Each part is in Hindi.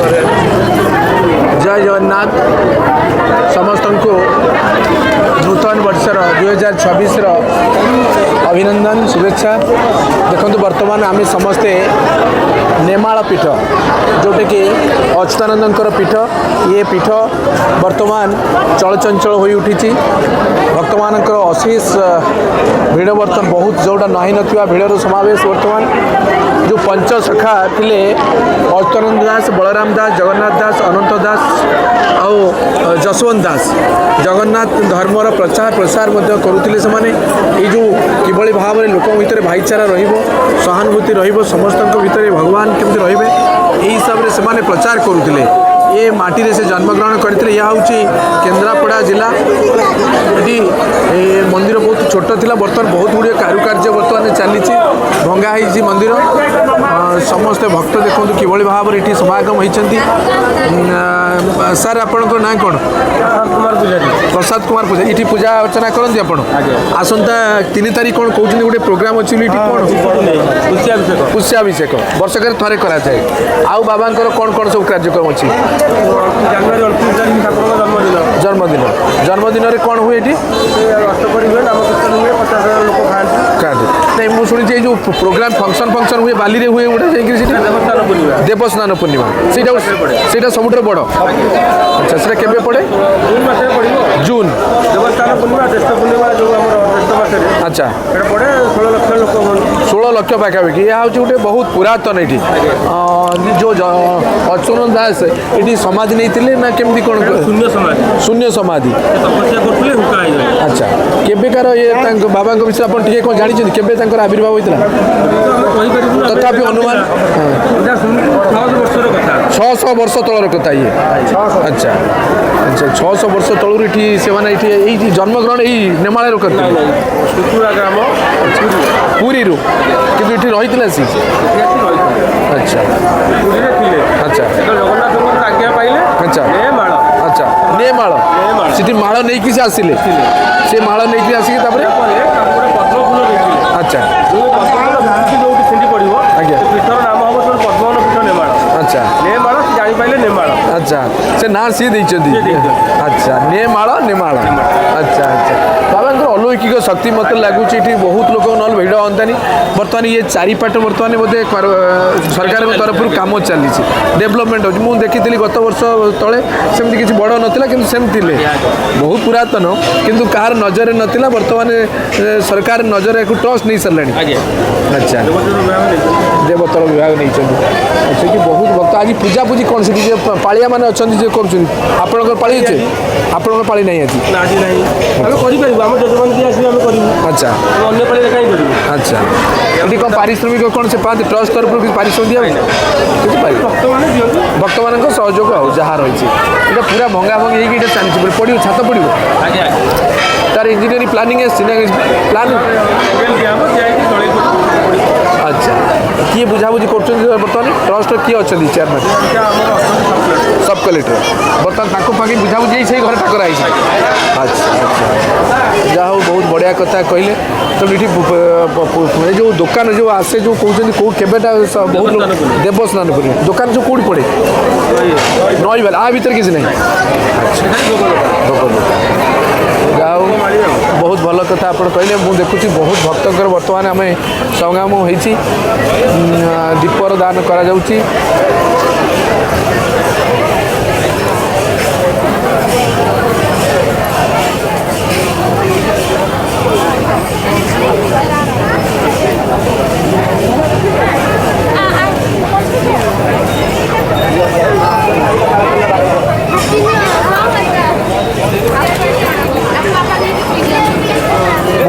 जय जगन्नाथ समस्त को नूतन वर्षर 2026 अभिनंदन शुभेच्छा। देखो बर्तमान आम समस्ते नेमाल पीठ जोटे कि अच्युतानंदर पीठ ये पीठ बर्तमान चलचंचल हो उठी भक्त मान अशेष भिड़ बर्तमान बहुत जोटा नहीं ना भिड़र समावेश बर्तमान जो पंचसखा थे अच्युतानंद दास बलराम दास जगन्नाथ दास अनंत दास आउ जसवंत दास जगन्नाथ धर्मर प्रचार प्रसार करुले से जो किभली भाव में लोक भितर भाईचारा रहानुभूति समस्त भितर भगवान केमती रे यही हिसाब से मैंने प्रचार करुले ये माटी से जन्मग्रहण करते यह हूँ केन्द्रापड़ा जिला ये मंदिर बहुत छोट था बर्तमान बहुत गुड़िया कारुकार्य बर्तमान चली भंगाई मंदिर समस्त भक्त देखो किभली भाव में ये समागम होती। सार आपण ना कौन प्रसाद कुमार पूजा ये पूजा अर्चना करते आप आसंता 3 तारीख कौन कहते गोटे प्रोग्राम अच्छी कौन पुष्याभिषेक वर्षक थे कराए आउ बाबा कौन कौन सब कार्यक्रम अच्छी जन्मदिन जन्मदिन कौन हुए नहीं मुझे शुणी जो प्रोग्राम फंक्शन हुए बाली हुए गोटे देवस्नान पूर्णिमा से सब बड़ अच्छा से केबे पड़े जून देवस्थान पूर्णिमा ज्येष्ठ पूर्णिमा जो अच्छा 16 लाख पाखापाखि यह हूँ गोटे बहुत पुरातन ये जो अच्युतानंद दास ये समाधि नहीं ना केमती कौन शून्य समाधि अच्छा केबेकार ये बाबा विषय आप कौन जानते केबे आविर्भाव होता तथापि अनुमान 600 वर्ष तलर कथा ये अच्छा अच्छा 600 वर्ष तलू ये जन्मग्रहण यही नेमाल करते ग्राम पुरी कि रही सी अच्छा अच्छा जगन्नाथ आज्ञा पाइले अच्छा अच्छा नेमाल से माड़ नहीं से आसिले से माड़ नहीं आसिक पद्मफूल अच्छा छिंडी पड़ो आज्ञा पीठर नाम हम पद्मवन पीठ नेमाल अच्छा नेमाल जापारे नेमाल अच्छा से ना सी अच्छा नेमाल अच्छा अच्छा बाबा अलौकिक शक्ति मत लगुच बहुत लोक ना भिड़ हंतानी बर्तमान ये चारिपाट बर्तमान बोधे सरकार तरफ कम चली डेभलपमेंट हो देखी गत वर्ष तले सेमती किसी बड़ नाला कि सेमती बहुत पुरातन किंतु कार नजर नाला बर्तमान सरकार नजर एक ट्रस्ट नहीं सारे अच्छा देवतल विभाग नहीं अच्छा कि बहुत भक्त आज पूजा पूजी कौन से पालिया मैंने अच्छा कर पाली अच्छे आप पाली नहीं अच्छा अच्छा ये कौन पारिश्रमिक कौन से पाते ट्रस्ट तरफ पारिश्रमिक दिया भक्त मान सहयोग आ जहाँ रही है पूरा भंगा भंगी होगी चलती पड़ो छात पड़ो तार इंजीनियरिंग प्लानिंग प्लान अच्छा किए बुझाबुझी कर बर्तमान ट्रस्ट किए अच्छा चेयरमैन सब कलेक्टर बर्तमान पाखे बुझाबुझी से घर ठाकुर आई अच्छा अच्छा जहाँ बहुत बढ़िया कथा कहले तो ये जो दुकान जो आसे जो कहते कौ केटा बहुत देवस्नान पूर्णिमा दुकान जो कौट पड़े नई बेल आ भर किसी नहीं जहाँ बहुत भल कथा आप कहले मुझे देखुची बहुत भक्तर बर्तमान आम संग्राम होती दीपर दान करा जाउची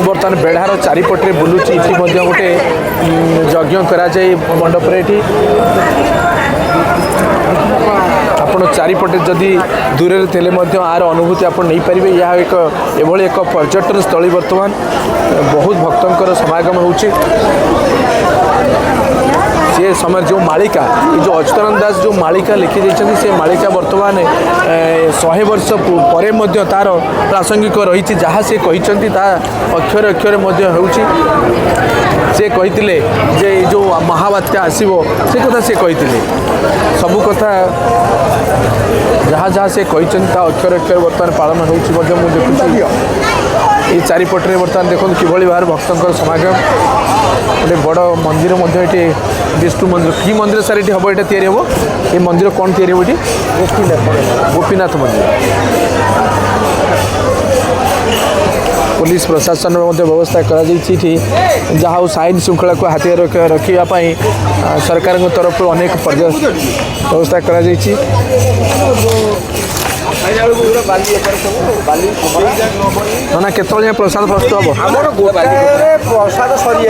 बर्तमान बेढ़ार चारिपटे बुलूची ये गोटे यज्ञ कराए मंडप आपड़ चारिपटे जदि दूर थे आर अनुभूति आप नहीं पारे यह एक एभली एक पर्यटन स्थली बर्तमान बहुत भक्तों समागम होची सी समय जो मालिका जो अच्युतानंद दास जो मालिका लिखि देइछन्ति से मालिका वर्तमान 100 वर्ष पर मध्य तार प्रासंगिक रही जहाँ से कहते ता अक्षर अक्षर से कहते जे जो महाबात्या आसो से कथा से कहते सबू कथा जहाँ जहाँ से कहते अक्षर अक्षर बर्तमान पालन हो ये चारिपटे बर्तमान देखो किभली भाव भक्तों समागम गोटे बड़ मंदिर ये विष्णु मंदिर कि मंदिर सार ये हम ये तैयारी हम ये मंदिर कौन तैयारी हम ये गोपीनाथ मंदिर पुलिस प्रशासन व्यवस्था कर जहाँ साइन श्रृंखला को हाथ रखापी सरकार तरफ अनेक व्यवस्था कर ना केतल प्रसाद प्रस्तुत हम प्रसाद सरी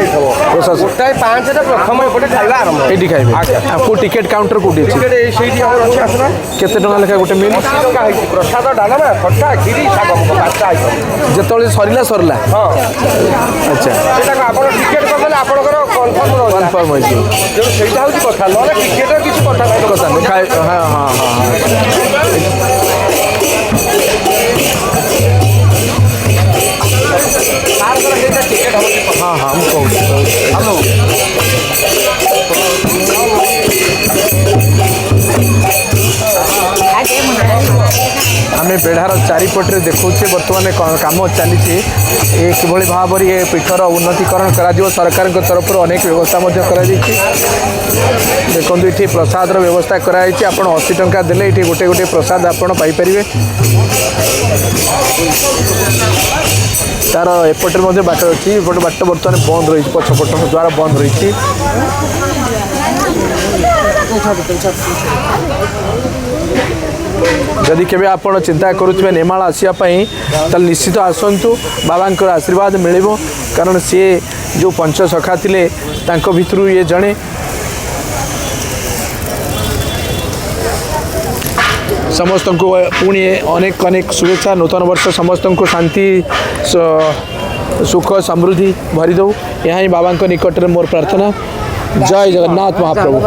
प्रसाद गोटाए 5 प्रथम एपटे खाଇବା आरंभ ये खाइबे आपको टिकेट काउंटर कोठी अछि केते टका लेखा गोटे मिल प्रसाद डालमा खट्टा खीरी शाग पांचटा आइटम जेतले सरिला सरला हां अच्छा सेटा आपण टिकेट करले आपणकर कन्फर्म होई जो सेटा होची कथा न टिकेट किछ कथा नै कथा खाइ हां हां हां हाँ हाँ हम कहूँ हेलो आम बेढ़ार चारिपटे देखुचे बर्तमान कम चली कि भाव ये पीठर उन्नतीकरण कर सरकार तरफ अनेक व्यवस्था देखो ये प्रसाद व्यवस्था कराई आप 80 टंका देले ये गोटे गोटे प्रसाद आपड़ पाइपर तार एपटे बाट अच्छी एपटे बाट बर्तमान बंद रही पछपट द्वारा बंद रही जदि केबे आपण चिंता करुवे नेमाल आसापी तो निश्चित आसतु बाबा आशीर्वाद मिल कारण सी जो पंचसखा थिले तांको भितरु ये जड़े समस्त को पुणी अनेक अनेक शुभेच्छा नूतन वर्ष समस्त को शांति सुख समृद्धि भरी दो यहाँ ही बाबा निकट में मोर प्रार्थना जय जगन्नाथ महाप्रभु।